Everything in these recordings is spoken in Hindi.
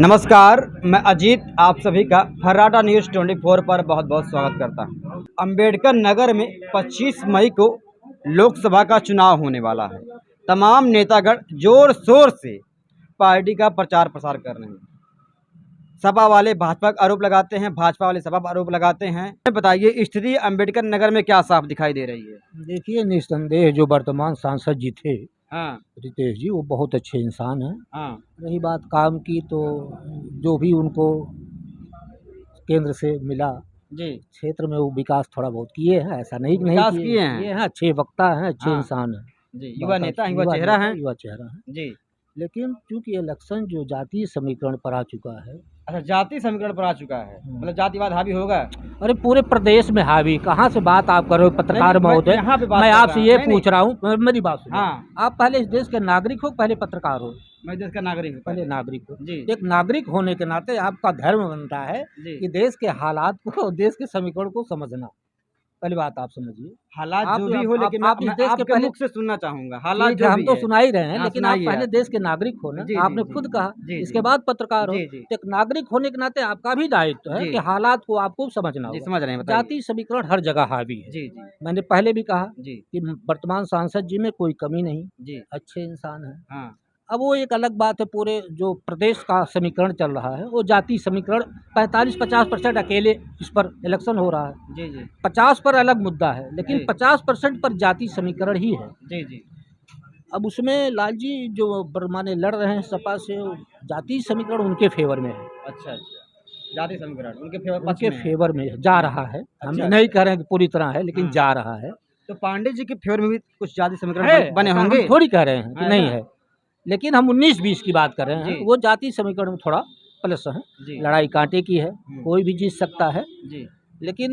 नमस्कार, मैं अजीत आप सभी का फर्राटा न्यूज़ 24 पर बहुत बहुत स्वागत करता हूं। अंबेडकर नगर में 25 मई को लोकसभा का चुनाव होने वाला है। तमाम नेतागण जोर शोर से पार्टी का प्रचार प्रसार कर रहे हैं। सपा वाले भाजपा का आरोप लगाते हैं, भाजपा वाले सपा पर आरोप लगाते हैं। बताइए, स्थिति अंबेडकर नगर में क्या साफ दिखाई दे रही है? देखिए, निस्संदेह जो वर्तमान सांसद जी थे हाँ रितेश जी, वो बहुत अच्छे इंसान हैं। हाँ रही बात काम की, तो जो भी उनको केंद्र से मिला जी, क्षेत्र में वो विकास थोड़ा बहुत किए हैं, ऐसा नहीं कि नहीं विकास किए किए हैं। किए हैं। अच्छे वक्ता हैं, अच्छे हाँ इंसान हैं। जी, युवा नेता हैं, युवा चेहरा हैं। युवा चेहरा है। जी। लेकिन चूंकि इलेक्शन जो जातीय समीकरण पर आ चुका है, अच्छा, जाति समीकरण पर आ चुका है, मतलब जातिवाद हावी होगा। अरे पूरे प्रदेश में हावी, कहाँ से बात आप कर रहे हो पत्रकार नहीं, मैं महोदय? यहाँ पे बात मैं कर आपसे रहा ये हूँ। पूछ रहा हूँ, मेरी बात सुनो। हाँ, आप पहले इस देश के नागरिक हो, पहले पत्रकार हो? मैं देश का नागरिक हूँ पहले नागरिक हो। जी एक नागरिक होने के नाते आपका धर्म बनता है जी। कि देश के हालात को, देश के समीकरण को समझना। पहली बात आप समझिए। हालात आप जो भी हो, लेकिन आप इस मैं देश के आपके पहले, मुख से सुनना चाहूंगा। हालात ठीक है, जो हम भी तो है। सुना ही रहे हैं, हाँ, लेकिन आप सुनाइए पहले आप। देश के नागरिक हो ना। जी जी आपने जी खुद कहा, जी इसके जी बाद पत्रकार हो। जी जी तो एक नागरिक होने के नाते आपका भी दायित्व है जी कि हालात को आपको समझना जी, होगा। समझ रहे हैं, बताइए। जाति समीकरण हर जगह हावी है। जी जी मैंने पहले भी कहा जी कि वर्तमान सांसद जी में कोई कमी नहीं, जी। अच्छे इंसान है। हाँ अब वो एक अलग बात है, पूरे जो प्रदेश का समीकरण चल रहा है वो जाति समीकरण 45-50% अकेले इस पर इलेक्शन हो रहा है। जी जी 50 पर अलग मुद्दा है, लेकिन जी 50% पर जाति समीकरण ही है। जी जी। अब उसमें लाल जी जो माने लड़ रहे हैं सपा से, वो जाति समीकरण उनके फेवर में है, अच्छा अच्छा, जाति समीकरण उनके पक्ष उनके में है। फेवर में जा रहा है। हम अच्छा नहीं अच्छा। कह रहे हैं कि पूरी तरह है, लेकिन हाँ, जा रहा है। तो पांडे जी के फेवर में भी कुछ जाति समीकरण है बने ऐसा हम होंगे। थोड़ी कह रहे हैं कि हाँ, नहीं ऐसा? है, लेकिन हम 19-20 की बात कर रहे हैं। जी वो जाति समीकरण में थोड़ा प्लस है। जी। लड़ाई कांटे की है, हम्म, कोई भी जीत सकता है, जी। लेकिन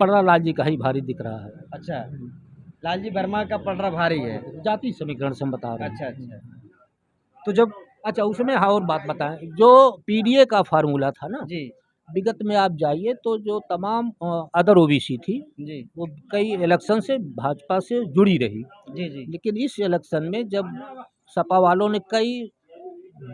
पलड़ा लाल जी का ही भारी दिख रहा है। अच्छा, लालजी वर्मा का पलड़ा भारी है। जाति समीकरण से हम बता रहे अच्छा हैं। अच्छा। तो जब अच्छा, उसमें हाँ और बात बताएं, जो पीडीए का फार्मूला था ना, जी विगत में आप जाइए तो जो तमाम अदर ओबीसी थी, जी वो कई इलेक्शन से भाजपा से जुड़ी रही। जी जी लेकिन इस इलेक्शन में जब सपा वालों ने कई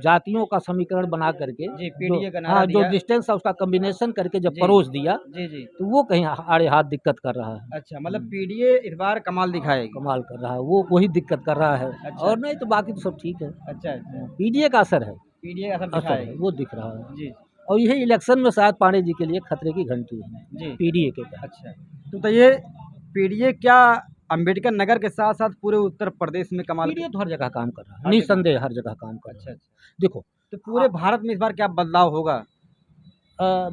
जातियों का समीकरण बना करके, जी, जो पीडीए का नारा हाँ जो दिया। डिस्टेंस है उसका कम्बिनेशन करके जब जी परोस दिया, जी जी। तो वो कहीं आड़े हाथ दिक्कत कर रहा है। अच्छा, मतलब पीडीए इस बार कमाल दिखाएगी। कमाल कर रहा है, वो वही दिक्कत कर रहा है। अच्छा और नहीं तो बाकी तो सब ठीक है। अच्छा अच्छा। पीडीए का असर है, पीडीए का असर असर है, दिखाएगी। वो दिख रहा है। जी और यही इलेक्शन में शायद पांडे जी के लिए खतरे की घंटी है, जी। पीडीए के तहत। अच्छा, तो ये पीडीए क्या अंबेडकर नगर के साथ साथ पूरे उत्तर प्रदेश में कमाल पीडीए तो हर जगह काम कर रहा है, हर जगह? निस्संदेह हर जगह काम कर रहा अच्छा है। अच्छा। देखो, तो पूरे भारत में इस बार क्या बदलाव होगा?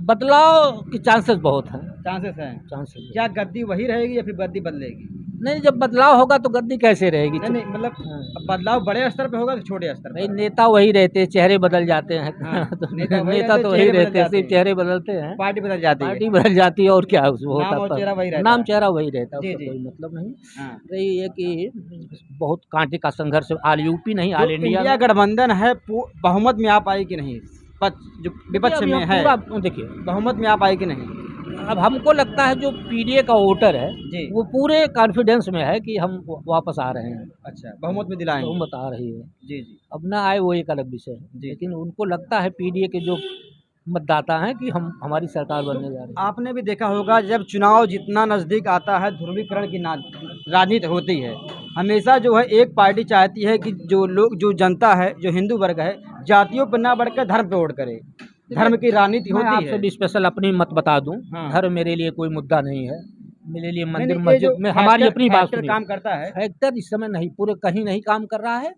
बदलाव के चांसेस बहुत हैं। चांसेस हैं। चांसेस क्या गद्दी वही रहेगी या फिर गद्दी बदलेगी? नहीं, जब बदलाव होगा तो गद्दी कैसे रहेगी? नहीं नहीं, मतलब हाँ। अब बदलाव बड़े स्तर पे होगा कि छोटे स्तर भाई पर? नेता वही रहते हैं, चेहरे बदल जाते हैं। हाँ, तो नेता वही नेता रहते, तो वही चेहरे बदल रहते हैं, जाते सिर्फ हैं, चेहरे बदलते हैं, पार्टी बदल जाती है, पार्टी बदल जाती है, और क्या उसमें होता नाम और पर चेहरा वही रहता नाम है। चेहरा वही रहता है, जी उससे जी। कोई मतलब नहीं। हाँ, रही है कि बहुत कांटे का संघर्ष ऑल यूपी नहीं, जो ऑल इंडिया इंडिया में। गठबंधन है बहुमत में आ पाई कि नहीं? जो देखिए, विपक्ष अभी में हम है, पूरा देखिए, बहुमत में आ पाई कि नहीं? अब हमको लगता है जो पीडीए का वोटर है, जी। वो पूरे कॉन्फिडेंस में है कि हम वापस आ रहे हैं, अच्छा, बहुमत में दिलाएंगे। बहुमत आ रही है। जी जी अब ना आए वो एक अलग विषय है, जी। लेकिन उनको लगता है पीडीए के जो मतदाता हैं कि हम हमारी सरकार बनने जा रही है। आपने भी देखा होगा, जब चुनाव जितना नज़दीक आता है, ध्रुवीकरण की राजनीति होती है। हमेशा जो है एक पार्टी चाहती है कि जो लोग, जो जनता है, जो हिंदू वर्ग है, जातियों पर ना बढ़कर धर्म पे वोट करे। धर्म की राजनीति मैं होती आपसे है। भी स्पेशल अपनी मत बता दूं, हाँ, धर्म मेरे लिए कोई मुद्दा नहीं है। मेरे लिए नहीं मंदिर नहीं, ये जो मस्जिद में, हमारी फैक्टर अपनी बात फैक्टर सुनिए, काम करता है। फैक्टर इस समय नहीं, पूरे कहीं नहीं काम कर रहा है।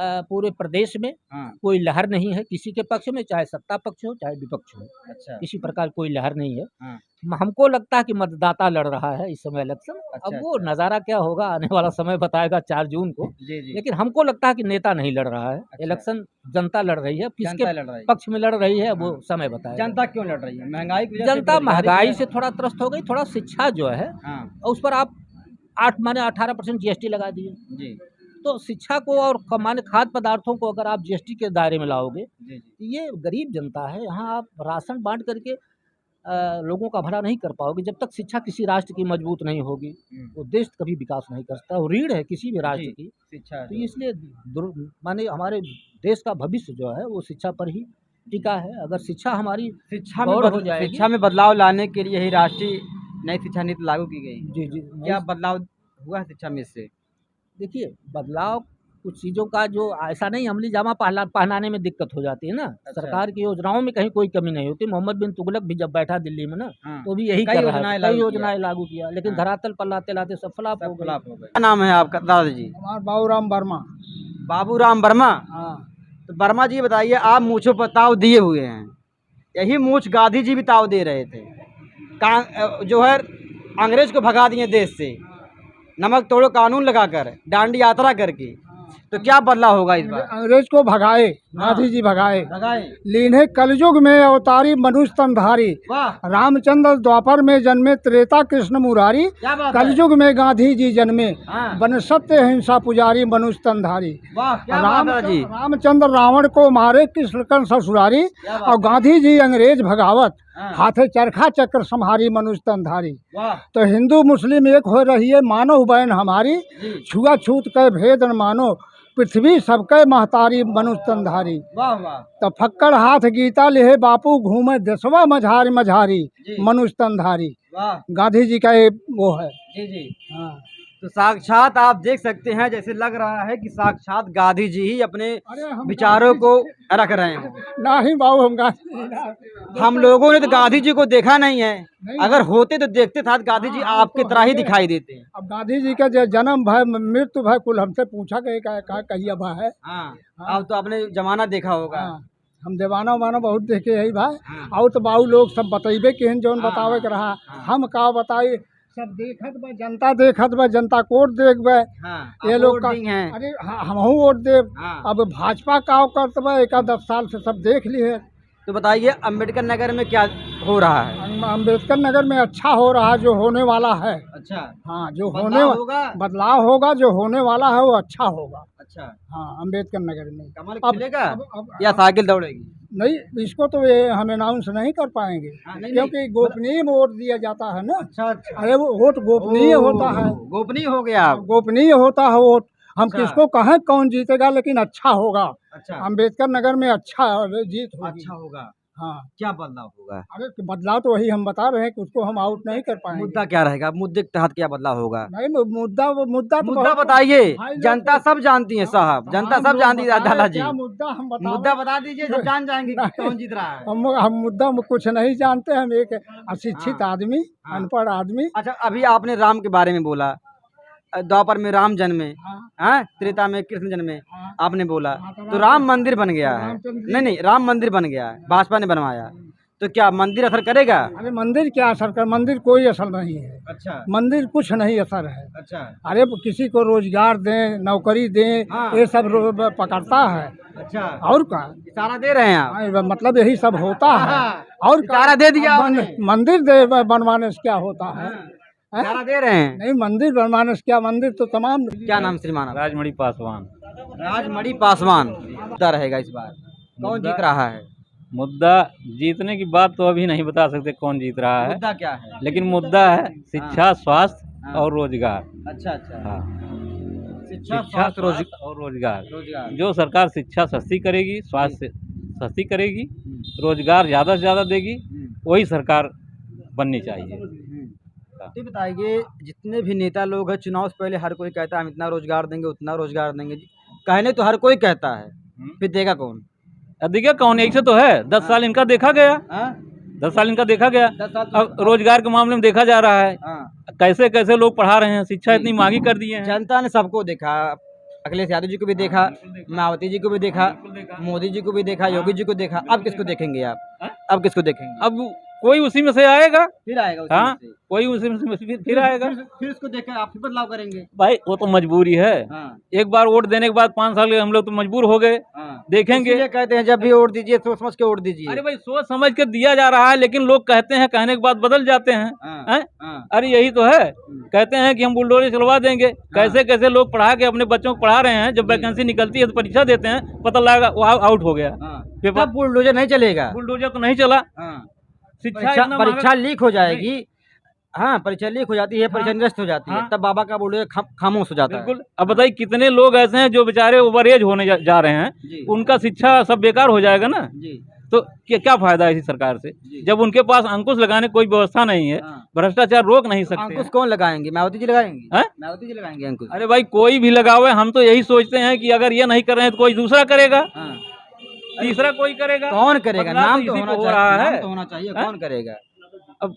पूरे प्रदेश में हाँ, कोई लहर नहीं है किसी के पक्ष में, चाहे सत्ता पक्ष हो चाहे विपक्ष हो, अच्छा। किसी प्रकार कोई लहर नहीं है। हाँ, हमको लगता है कि मतदाता लड़ रहा है इस समय इलेक्शन। अब अच्छा वो अच्छा। नज़ारा क्या होगा आने वाला समय बताएगा, 4 जून को। जी जी। लेकिन हमको लगता है कि नेता नहीं लड़ रहा है अच्छा, इलेक्शन, जनता लड़ रही है। किसके जनता लड़ रही है। पक्ष में लड़ रही है वो हाँ, समय बताएगा। जनता क्यों लड़ रही है? महंगाई की वजह से, जनता बेरोजगारी की महंगाई वजह से थोड़ा त्रस्त हो गई, थोड़ा शिक्षा जो है हाँ, उस पर आप 8 माने 18% जीएसटी लगा दिए। जी तो शिक्षा को और माने खाद्य पदार्थों को अगर आप जीएसटी के दायरे में लाओगे, जी जी। ये गरीब जनता है। यहाँ आप राशन बांट करके लोगों का भला नहीं कर पाओगे। जब तक शिक्षा किसी राष्ट्र की मजबूत नहीं होगी, वो देश कभी विकास नहीं कर सकता। वो रीढ़ है किसी भी राष्ट्र की। शिक्षा तो इसलिए माने हमारे देश का भविष्य जो है वो शिक्षा पर ही टिका है। अगर शिक्षा हमारी गौर हो जाएगी। शिक्षा में बदलाव लाने के लिए यही राष्ट्रीय नई शिक्षा नीति लागू की गई। जी जी। क्या बदलाव हुआ है शिक्षा में इससे? देखिए, बदलाव कुछ चीज़ों का जो ऐसा नहीं, अमली जामा पहनाने में दिक्कत हो जाती है ना। अच्छा। सरकार की योजनाओं में कहीं कोई कमी नहीं होती। मोहम्मद बिन तुगलक भी जब बैठा दिल्ली में ना, हाँ। तो भी यही कई कर रहा योजनाएं है, लागू कई किया। योजनाएं लागू किया, लेकिन हाँ। धरातल पर लाते लाते सब फ्लॉप हो गए। क्या नाम है आपका दादाजी? हमारा बाबूराम वर्मा। बाबूराम वर्मा। हाँ। तो वर्मा जी बताइए, आप मूंछों पर ताव दिए हुए हैं, यही मूंछ गांधी जी भी ताव दे रहे थे। जो है अंग्रेज को भगा दिए देश से, नमक तोड़ो कानून लगाकर, डांडी यात्रा करके। तो क्या बदलाव होगा इस बार? अंग्रेज को भगाए, गांधी जी भगाए। भगाए। लीन्हे कलयुग में अवतारी मनुष्य तनधारी। वाह, रामचंद्र द्वापर में जन्मे, त्रेता कृष्ण मुरारी। क्या बात है। कलयुग में गांधी जी जन्मे, हाँ। बन सत्य हिंसा पुजारी मनुष्य तनधारी। वाह, क्या बात है जी। रामचंद्र रावण को मारे, कृष्ण कंस ससुरारी। क्या बात और गांधी जी अंग्रेज भगावत, हाँ। हाथे चरखा चक्र संहारी मनुष्य तनधारी। वाह तो हिंदू मुस्लिम एक हो रही है, मानव बहन हमारी। जी। छुआछूत के भेद न मानो, पृथ्वी सबके महतारी मनुष्य तनधारी। वाह वाह। तो फक्कड़ हाथ गीता लेहे, बापू घूमे देशवा मझारी मझारी जी। मनुष्य तनधारी। वाह गांधी जी का ये वो है। जी जी। हाँ। तो साक्षात आप देख सकते हैं, जैसे लग रहा है कि साक्षात गांधी जी ही अपने विचारों को रख रहे हैं। ना ही बाबू, हम गांधी हम लोगों ने तो गांधी जी को देखा नहीं है, अगर होते तो देखते था गांधी जी आपकी तरह ही दिखाई देते हैं। अब गांधी जी का जो जन्म भय मृत्यु भय कुल हमसे पूछा गए का कहिए भय है। हाँ, अब तो आपने जमाना देखा होगा। हाँ, हम देवाना वाना बहुत देखे है भाई। हाँ। और तो बाबू लोग सब बतेबे केहन जौन हाँ, बतावे के रहा। हाँ। हम का बताई, सब देखत बा, जनता देखत बा, जनता कोट देखबे। हाँ, ये आप लोग वोट का दी हैं। अरे हमहू वोट देव। हाँ। अब भाजपा का करत बा, एक 10 साल से सब देख लिए। तो बताइए अम्बेडकर नगर में क्या हो रहा है? अम्बेडकर नगर में अच्छा हो रहा है, जो होने वाला है। अच्छा, हाँ, जो बदलाव होगा। बदलाव होगा, जो होने वाला है वो अच्छा होगा। अच्छा, हाँ, अम्बेडकर नगर में कमल अब- खिलेगा अब या साइकिल दौड़ेगी? नहीं, इसको तो ये हम अनाउंस नहीं कर पाएंगे। हाँ, नहीं, क्योंकि गोपनीय में वोट दिया जाता है ना। अच्छा अच्छा। अरे वो वोट गोपनीय होता है, गोपनीय हो गया आप। गोपनीय होता है वोट। हम अच्छा। किसको कहें कौन जीतेगा, लेकिन अच्छा होगा। अच्छा अम्बेडकर नगर में अच्छा जीत होगी। अच्छा होगा। हाँ। क्या बदलाव होगा? अरे तो बदलाव तो वही हम बता रहे हैं कि उसको हम आउट नहीं कर पाएंगे। मुद्दा क्या रहेगा? मुद्दे के तहत क्या बदलाव होगा? नहीं, मुद्दा तो मुद्दा बहुत- बताइए, भाई लोग जनता तो- सब जानती है साहब, जनता हम सब लोग जानती है बताएं दादा जी। क्या मुद्दा हम बता मुद्दा बता दीजिए, सब जान जाएंगे कि कौन जीत रहा है। हम मुद्दा में कुछ नहीं जानते। हम एक अशिक्षित हाँ। आदमी, हाँ। अनपढ़ आदमी। अच्छा, अभी आपने राम के बारे में बोला, द्वापर में राम जन्मे, हाँ। हाँ, त्रेता में कृष्ण जन्मे, हाँ। आपने बोला। हाँ, तो तो राम मंदिर बन गया है। रामचंद्र जी- नहीं नहीं, राम मंदिर बन गया है, भाजपा ने बनवाया। तो क्या मंदिर असर करेगा? अरे मंदिर क्या असर कर, मंदिर कोई असर नहीं है। अच्छा मंदिर कुछ नहीं असर है। अच्छा अरे किसी को रोजगार दें, नौकरी दें, हाँ। ये सब पकड़ता है। अच्छा, और का इशारा दे रहे हैं आप। मतलब यही सब होता है। हाँ। और इशारा दे दिया आपने। मंदिर दे बनवाने से क्या होता है? हैं? इशारा दे रहे हैं। नहीं, मंदिर बनवाने से क्या, मंदिर तो तमाम। क्या नाम श्रीमान? राजमणि पासवान। राजमणि पासवान। मुद्दा रहेगा इस बार, कौन मुद्दा- जीत रहा है? मुद्दा जीतने की बात तो अभी नहीं बता सकते कौन जीत रहा है, मुद्दा क्या है? लेकिन मुद्दा है शिक्षा, स्वास्थ्य हाँ। और रोजगार। अच्छा अच्छा। हाँ, शिक्षा, शिक्षा, स्वास्थ्य, स्वास्थ्य और रोजगार। रोजगार। जो सरकार शिक्षा सस्ती करेगी, स्वास्थ्य सस्ती करेगी, रोजगार ज़्यादा से ज़्यादा देगी, वही सरकार बननी चाहिए। तो बताइए, जितने भी नेता लोग हैं, चुनाव से पहले हर कोई कहता है हम इतना रोजगार देंगे, उतना रोजगार देंगे। कहने तो हर कोई कहता है, फिर देगा कौन? देखिए कौन, एक से तो है 10 साल इनका देखा गया, हाँ? 10 साल इनका देखा गया। 10 साल अब रोजगार के मामले में देखा जा रहा है, हाँ। कैसे कैसे लोग पढ़ा रहे हैं, शिक्षा इतनी महंगी कर दिए हैं। जनता ने सबको देखा, अखिलेश यादव जी को भी देखा, मायावती जी को भी देखा, मोदी जी को भी देखा, योगी जी को देखा। अब किसको देखेंगे आप? अब किसको देखेंगे? अब कोई उसी में से आएगा। फिर आएगा उसी हाँ, में से। कोई उसी में से फिर आएगा। फिर उसको देखकर आप फिर बदलाव करेंगे। भाई वो तो मजबूरी है। हाँ एक बार वोट देने के बाद 5 साल के हम लोग तो मजबूर हो गए, हाँ। देखेंगे। इसीलिए कहते हैं जब भी वोट दीजिए सोच समझ के वोट दीजिए। अरे भाई सोच समझ के दिया जा रहा है, लेकिन लोग कहते हैं, कहने के बाद बदल जाते हैं। हाँ, हैं? हाँ। अरे यही तो है, कहते हैं कि हम बुलडोजर चलवा देंगे। कैसे कैसे लोग पढ़ा के अपने बच्चों को पढ़ा रहे हैं, जब वैकेंसी निकलती है तो परीक्षा देते हैं, पता लगा वो आउट हो गया हाँ। पेपर। तब बुलडोजर नहीं चलेगा। बुलडोजर तो नहीं चला। हाँ। शिक्षा इतना परीक्षा लीक हो जाएगी। हाँ, परीक्षा लीक हो जाती है, परीक्षा निरस्त हो जाती है, हाँ। तब बाबा का बोले खामोश हो जाता है। बिल्कुल। अब बताइए कितने लोग ऐसे हैं जो बेचारे ओवर एज होने जा रहे हैं, जी उनका शिक्षा सब बेकार हो जाएगा ना। जी तो क्या फायदा है इसी सरकार से, जी। जब उनके पास अंकुश लगाने कोई व्यवस्था नहीं है, हाँ। भ्रष्टाचार रोक नहीं सकते अंकुश हैं। कौन लगाएंगे? मायावती जी लगाएंगे? हैं? मायावती जी लगाएंगे अंकुश? अरे भाई कोई भी लगावे, हम तो यही सोचते हैं कि अगर ये नहीं कर रहे हैं तो कोई दूसरा करेगा, हाँ। तीसरा कोई करेगा। कौन करेगा? बदलाव नाम तो तो इसी होना पे हो चाहिए, रहा नाम है। तो होना चाहिए। हैं? कौन करेगा? अब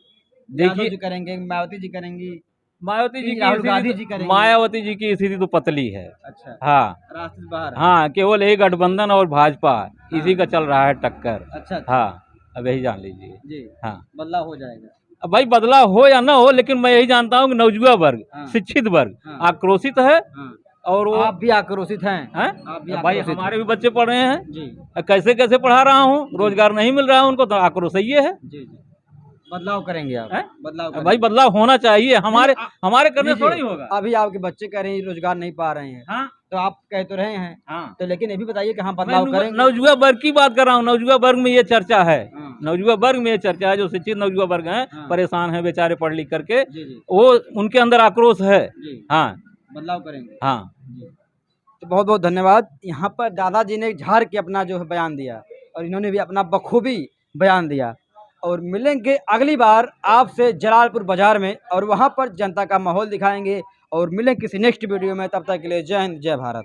यादव देखिए जी करेंगे, मायावती जी करेंगी, मायावती जी राहुल की गांधी स्थिति जी तो, करेंगे। मायावती जी की स्थिति तो पतली है। अच्छा, हाँ रास्ते से बाहर है। हाँ, केवल एक गठबंधन और भाजपा इसी का चल रहा है टक्कर। अच्छा अच्छा, हाँ, अब यही जान लीजिए। जी, हाँ, बदलाव हो जाएगा। अब भाई बदलाव हो या ना हो, लेकिन मैं यही जानता हूँ कि नौजुआ वर्ग, हाँ। शिक्षित वर्ग हाँ। आक्रोशित है। हाँ। और वो आप भी आक्रोशित हैं? हैं? आप भी भाई आक्रोशित हमारे हैं? भी बच्चे पढ़ रहे हैं, जी कैसे कैसे पढ़ा रहा हूँ, रोजगार नहीं मिल रहा है उनको, तो आक्रोश ये है। जी जी, बदलाव करेंगे आप? हैं? बदलाव भाई करेंगे। बदलाव होना चाहिए, हमारे नहीं, हमारे करने लीजिए, थोड़ा ही होगा। अभी आपके बच्चे कह रहे हैं रोजगार नहीं पा रहे हैं, हाँ तो आप कह तो रहे हैं, हाँ, तो लेकिन ये भी बताइए कि हाँ मैं बदलाव करेंगे। नवजुआ वर्ग की बात कर रहा हूँ। नवजुआ वर्ग में ये चर्चा है, हाँ। नवजुआ वर्ग में ये चर्चा है, जो शिक्षित नवजुआ वर्ग हैं, हाँ। परेशान हैं बेचारे पढ़ लिख करके, जी जी वो उनके अंदर आक्रोश है। जी, हाँ बदलाव करेंगे। हाँ, जी, तो बहुत बहुत धन्यवाद। यहाँ पर दादाजी ने झाड़ के अपना जो है बयान दिया, और इन्होंने भी अपना बखूबी बयान दिया। और मिलेंगे अगली बार आपसे जलालपुर बाजार में, और वहाँ पर जनता का माहौल दिखाएंगे। और मिलें किसी नेक्स्ट वीडियो में, तब तक के लिए जय हिंद, जय भारत।